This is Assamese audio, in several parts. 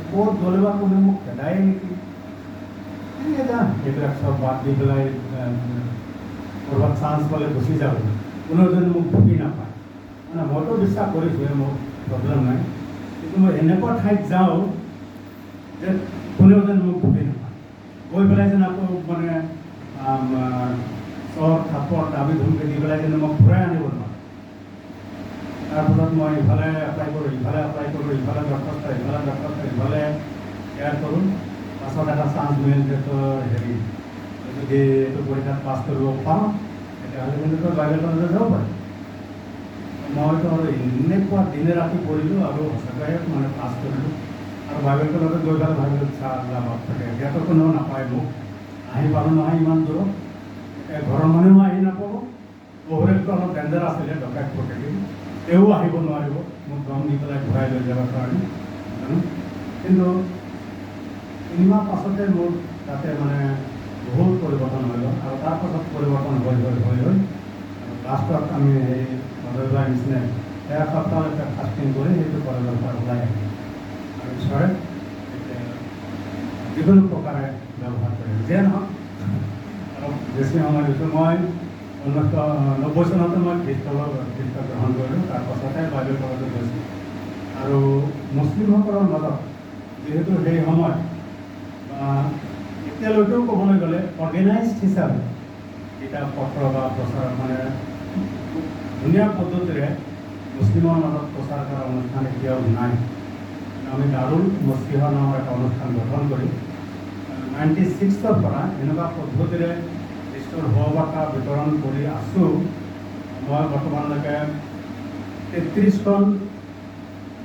ক'ত গ'লে বা কোনে মোক খেদায় নেকি, এইবিলাক চব বাদ দি পেলাই ক'ৰবাত চান্স পালে গুচি যাব, কোনেও যেন মোক ঢুকি নাপায়। মানে মইতো বিশ্বাস কৰিছোঁ মোৰ প্ৰব্লেম নাই, কিন্তু মই এনেকুৱা ঠাইত যাওঁ যে কোনেও যেন মোক ঢুকি নাপায়। গৈ পেলাই যেন আকৌ মানে চৰ থাপৰ দাবী ধমকি দি পেলাই যেন মোক ঘূৰাই আনিব নোৱাৰে। তাৰপিছত মই ইফালে এপ্লাই কৰোঁ, ইফালে দৰখাস্ত, ইফালে এয়াৰ কৰোঁ। পাছত এটা চান্স মিল যে তোৰ হেৰি যদি এইটো পৰীক্ষাত পাছ কৰিব পাৰোঁ তেতিয়াহ'লে কিন্তু তোৰ বাইবেল কলেজত যাব পাৰি। মইতো আৰু এনেকুৱা দিনে ৰাতি পঢ়িলোঁ আৰু সঁচাকৈ মানে পাছ কৰিলোঁ। আৰু বাইবেল কলেজত গৈ পেলাই ভাবিলোঁ লাভ থাকে, এতিয়াতো কোনেও নাপায় মোক, আহি পালোঁ নহয় ইমান দূৰত, ঘৰৰ মানুহেও আহি নাপাব। বহুৰেতো অলপ ডেঞ্জাৰ আছিলে, ডকাইত প্ৰকৃতি, তেওঁ আহিব নোৱাৰিব মোক দম দি পেলাই ঘূৰাই লৈ যাবৰ কাৰণে। কিন্তু 3 মাহ পাছতে মোৰ তাতে মানে বহুত পৰিৱৰ্তন হৈ গ'ল। আৰু তাৰ পাছত পৰিৱৰ্তন হৈ লাষ্টত আমি সেই কলেজৰ নিচিনাই এসপ্তাহলৈকে ফাষ্টিং কৰি সেইটো কলেজৰ পৰা ওলাই আহিলোঁ। আৰু ঈশ্বৰে যিকোনো প্ৰকাৰে ব্যৱহাৰ কৰে, যিয়ে নহওক অলপ বেছি সময় দিছোঁ। মই 1990 চনতে মই খ্ৰীষ্ট গ্ৰহণ কৰিলোঁ। তাৰ পাছতে বাইবেল কলেজত গৈছোঁ। আৰু মুছলিমসকলৰ মাজত যিহেতু সেই সময়ত এতিয়ালৈকেও ক'বলৈ গ'লে অৰ্গেনাইজড হিচাপে কিতাপ পত্ৰ বা প্ৰচাৰ মানে ধুনীয়া পদ্ধতিৰে মুছলিমৰ মাজত প্ৰচাৰ কৰা অনুষ্ঠান এতিয়াও নাই। আমি দাৰুল মছলিহা নামৰ এটা অনুষ্ঠান গঠন কৰি 96ৰ পৰা এনেকুৱা পদ্ধতিৰে খ্ৰীষ্টৰ সুবাৰ্তা বিতৰণ কৰি আছোঁ। মই বৰ্তমানলৈকে 33খন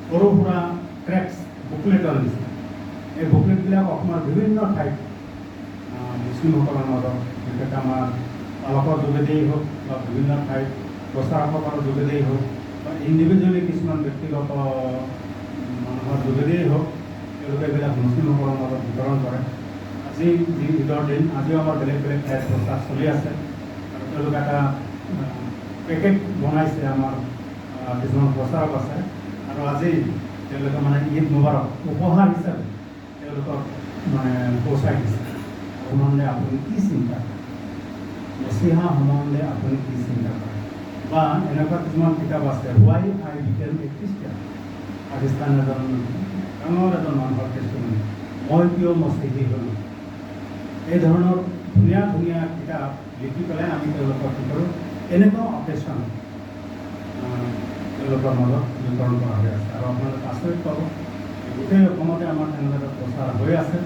সৰু সুৰা ট্ৰেক্স বুকলেটৰ দিছোঁ। এই বুকলেটবিলাক অসমৰ বিভিন্ন ঠাইত মুছলিমসকলৰ মাজত, বিশেষকৈ আমাৰ পালকৰ যোগেদিয়েই হওক বা বিভিন্ন ঠাইত প্ৰচাৰকসকলৰ যোগেদিয়েই হওক বা ইণ্ডিভিজুৱেলি কিছুমান ব্যক্তিগত মানুহৰ যোগেদিয়েই হওক, তেওঁলোকে এইবিলাক মুছলিমসকলৰ মাজত বিতৰণ কৰে। আজি যি ঈদৰ দিন, আজিও আমাৰ বেলেগ বেলেগ ঠাইত প্ৰচাৰ চলি আছে। আৰু তেওঁলোকে এটা পেকেট বনাইছে, আমাৰ কিছুমান প্ৰচাৰক আছে। আৰু আজি তেওঁলোকে মানে ঈদ মুবাৰক উপহাৰ হিচাপে তেওঁলোকক মানে পৌঁছাই দিছে। সম্বন্ধে আপুনি কি চিন্তা কৰে, মছিহা সম্বন্ধে আপুনি কি চিন্তা কৰে? বা এনেকুৱা কিছুমান কিতাপ আছে, হোৱাই আই বিকেম এ খ্ৰীষ্টিয়ান, পাকিস্তানৰ ডাঙৰ এজন মানুহৰ টেষ্টিমনি, মই কিয় মছিহী হ'লোঁ। এই ধৰণৰ ধুনীয়া ধুনীয়া কিতাপ লিখি পেলাই আমি তেওঁলোকক কি কৰোঁ, এনেকুৱা অকেশ্যন তেওঁলোকৰ মাজত বিতৰণ কৰা হৈ আছে। আৰু আপোনালোকে আচৰিত পাব, গোটেই অসমতে আমাৰ তেনেকুৱা প্ৰচাৰ হৈ আছে।